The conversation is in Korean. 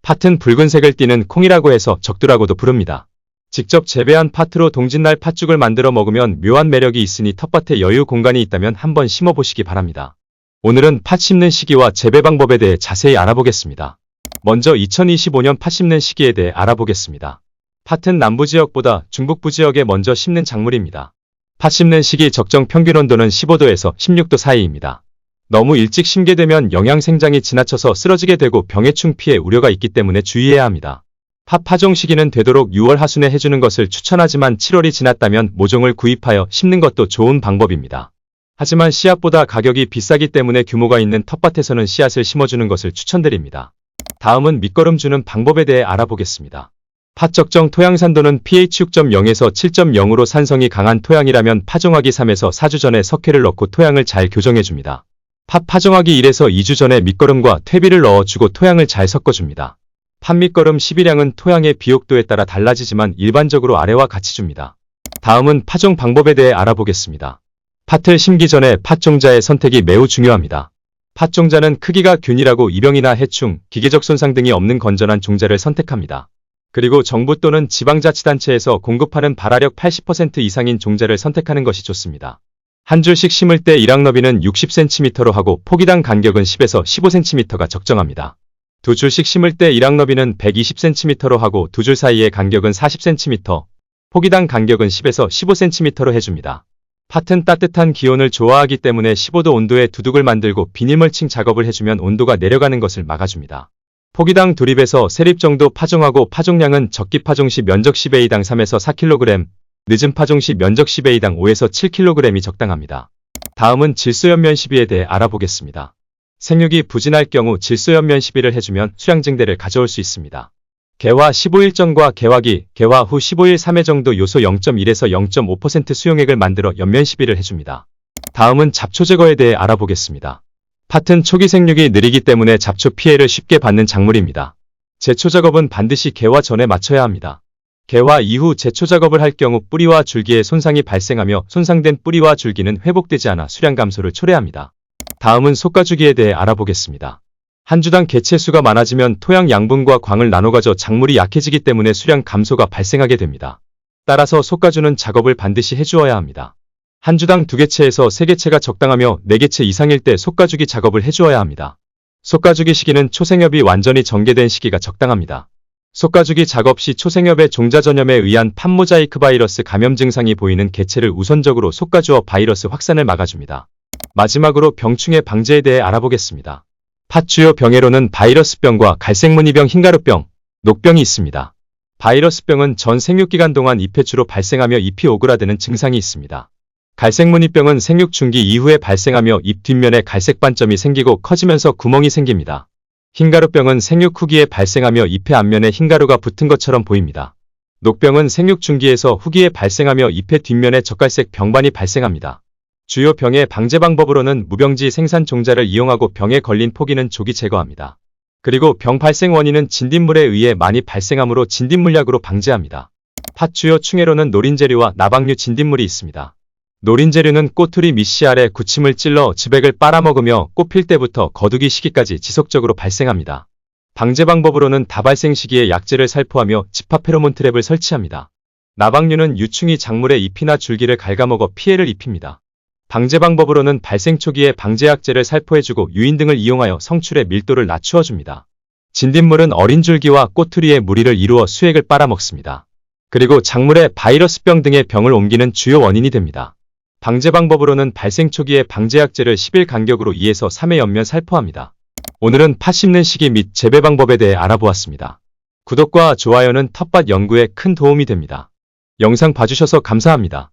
팥은 붉은색을 띠는 콩이라고 해서 적두라고도 부릅니다. 직접 재배한 팥으로 동짓날 팥죽을 만들어 먹으면 묘한 매력이 있으니 텃밭에 여유 공간이 있다면 한번 심어보시기 바랍니다. 오늘은 팥 심는 시기와 재배 방법에 대해 자세히 알아보겠습니다. 먼저 2025년 팥 심는 시기에 대해 알아보겠습니다. 팥은 남부지역보다 중북부 지역에 먼저 심는 작물입니다. 팥 심는 시기 적정 평균 온도는 15도에서 16도 사이입니다. 너무 일찍 심게 되면 영양 생장이 지나쳐서 쓰러지게 되고 병해충 피해 우려가 있기 때문에 주의해야 합니다. 팥 파종 시기는 되도록 6월 하순에 해주는 것을 추천하지만 7월이 지났다면 모종을 구입하여 심는 것도 좋은 방법입니다. 하지만 씨앗보다 가격이 비싸기 때문에 규모가 있는 텃밭에서는 씨앗을 심어주는 것을 추천드립니다. 다음은 밑거름 주는 방법에 대해 알아보겠습니다. 팥 적정 토양 산도는 pH 6.0에서 7.0으로 산성이 강한 토양이라면 파종하기 3에서 4주 전에 석회를 넣고 토양을 잘 교정해줍니다. 팥 파종하기 1에서 2주 전에 밑거름과 퇴비를 넣어주고 토양을 잘 섞어줍니다. 팥 밑거름 시비량은 토양의 비옥도에 따라 달라지지만 일반적으로 아래와 같이 줍니다. 다음은 파종 방법에 대해 알아보겠습니다. 팥을 심기 전에 팥종자의 선택이 매우 중요합니다. 팥종자는 크기가 균일하고 이병이나 해충, 기계적 손상 등이 없는 건전한 종자를 선택합니다. 그리고 정부 또는 지방자치단체에서 공급하는 발화력 80% 이상인 종자를 선택하는 것이 좋습니다. 한 줄씩 심을 때 일학 너비는 60cm로 하고 포기당 간격은 10에서 15cm가 적정합니다. 두 줄씩 심을 때 일학 너비는 120cm로 하고 두 줄 사이의 간격은 40cm, 포기당 간격은 10에서 15cm로 해줍니다. 팥은 따뜻한 기온을 좋아하기 때문에 15도 온도의 두둑을 만들고 비닐멀칭 작업을 해주면 온도가 내려가는 것을 막아줍니다. 포기당 2립에서 3립 정도 파종하고 파종량은 적기 파종 시 면적 10A당 3에서 4kg, 늦은 파종 시 면적 10A당 5에서 7kg이 적당합니다. 다음은 질소연면 시비에 대해 알아보겠습니다. 생육이 부진할 경우 질소연면 시비를 해주면 수량 증대를 가져올 수 있습니다. 개화 15일 전과 개화기, 개화 후 15일 3회 정도 요소 0.1에서 0.5% 수용액을 만들어 연면 시비를 해줍니다. 다음은 잡초 제거에 대해 알아보겠습니다. 팥은 초기 생육이 느리기 때문에 잡초 피해를 쉽게 받는 작물입니다. 제초 작업은 반드시 개화 전에 마쳐야 합니다. 개화 이후 제초 작업을 할 경우 뿌리와 줄기에 손상이 발생하며 손상된 뿌리와 줄기는 회복되지 않아 수량 감소를 초래합니다. 다음은 솎아주기에 대해 알아보겠습니다. 한 주당 개체 수가 많아지면 토양 양분과 광을 나눠 가져 작물이 약해지기 때문에 수량 감소가 발생하게 됩니다. 따라서 솎아주는 작업을 반드시 해주어야 합니다. 한 주당 2개체에서 3개체가 적당하며 4개체 이상일 때 솎아주기 작업을 해주어야 합니다. 솎아주기 시기는 초생엽이 완전히 전개된 시기가 적당합니다. 솎아주기 작업 시 초생엽의 종자 전염에 의한 팥모자이크 바이러스 감염 증상이 보이는 개체를 우선적으로 솎아주어 바이러스 확산을 막아줍니다. 마지막으로 병충해 방제에 대해 알아보겠습니다. 팥 주요 병해로는 바이러스병과 갈색무늬병, 흰가루병, 녹병이 있습니다. 바이러스병은 전 생육기간 동안 잎에 주로 발생하며 잎이 오그라드는 증상이 있습니다. 갈색무늬병은 생육 중기 이후에 발생하며 잎 뒷면에 갈색 반점이 생기고 커지면서 구멍이 생깁니다. 흰가루병은 생육 후기에 발생하며 잎의 앞면에 흰가루가 붙은 것처럼 보입니다. 녹병은 생육 중기에서 후기에 발생하며 잎의 뒷면에 젓갈색 병반이 발생합니다. 주요 병의 방제 방법으로는 무병지 생산 종자를 이용하고 병에 걸린 포기는 조기 제거합니다. 그리고 병 발생 원인은 진딧물에 의해 많이 발생하므로 진딧물약으로 방제합니다. 팥 주요 충해로는 노린재류와 나박류 진딧물이 있습니다. 노린재류는 꼬투리 밑씨 아래 구침을 찔러 즙액을 빨아먹으며 꽃필 때부터 거두기 시기까지 지속적으로 발생합니다. 방제 방법으로는 다발생 시기에 약재를 살포하며 집합 페로몬 트랩을 설치합니다. 나박류는 유충이 작물의 잎이나 줄기를 갉아먹어 피해를 입힙니다. 방제 방법으로는 발생 초기에 방제약재를 살포해주고 유인 등을 이용하여 성출의 밀도를 낮추어줍니다. 진딧물은 어린 줄기와 꼬투리의 무리를 이루어 수액을 빨아먹습니다. 그리고 작물에 바이러스병 등의 병을 옮기는 주요 원인이 됩니다. 방제 방법으로는 발생 초기에 방제약재를 10일 간격으로 2에서 3회 연면 살포합니다. 오늘은 팥 심는 시기 및 재배 방법에 대해 알아보았습니다. 구독과 좋아요는 텃밭 연구에 큰 도움이 됩니다. 영상 봐주셔서 감사합니다.